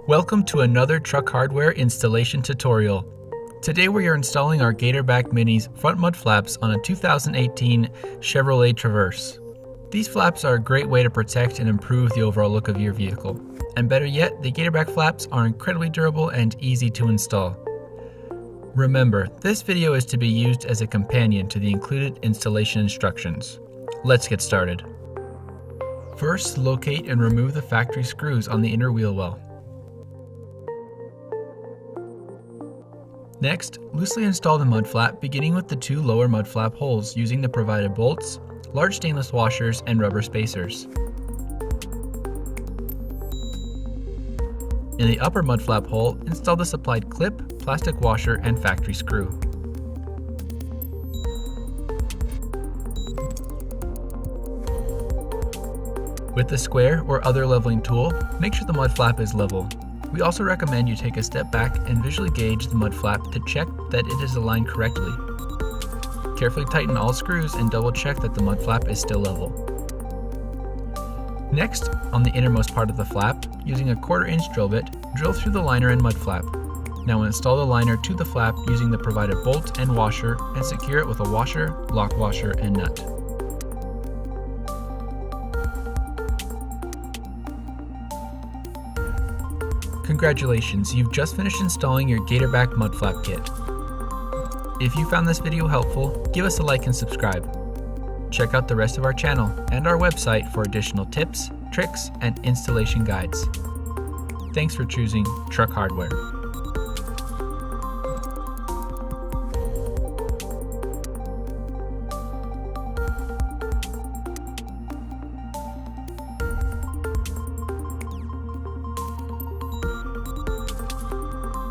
Welcome to another truck hardware installation tutorial. Today we are installing our Gatorback Mini's front mud flaps on a 2018 Chevrolet Traverse. These flaps are a great way to protect and improve the overall look of your vehicle. And better yet, the Gatorback flaps are incredibly durable and easy to install. Remember, this video is to be used as a companion to the included installation instructions. Let's get started. First, locate and remove the factory screws on the inner wheel well. Next, loosely install the mud flap, beginning with the two lower mud flap holes using the provided bolts, large stainless washers, and rubber spacers. In the upper mud flap hole, install the supplied clip, plastic washer, and factory screw. With the square or other leveling tool, make sure the mud flap is level. We also recommend you take a step back and visually gauge the mud flap to check that it is aligned correctly. Carefully tighten all screws and double check that the mud flap is still level. Next, on the innermost part of the flap, using a 1/4 inch drill bit, drill through the liner and mud flap. Now install the liner to the flap using the provided bolt and washer and secure it with a washer, lock washer, and nut. Congratulations, you've just finished installing your Gatorback mud flap kit. If you found this video helpful, give us a like and subscribe. Check out the rest of our channel and our website for additional tips, tricks, and installation guides. Thanks for choosing Truck Hardware.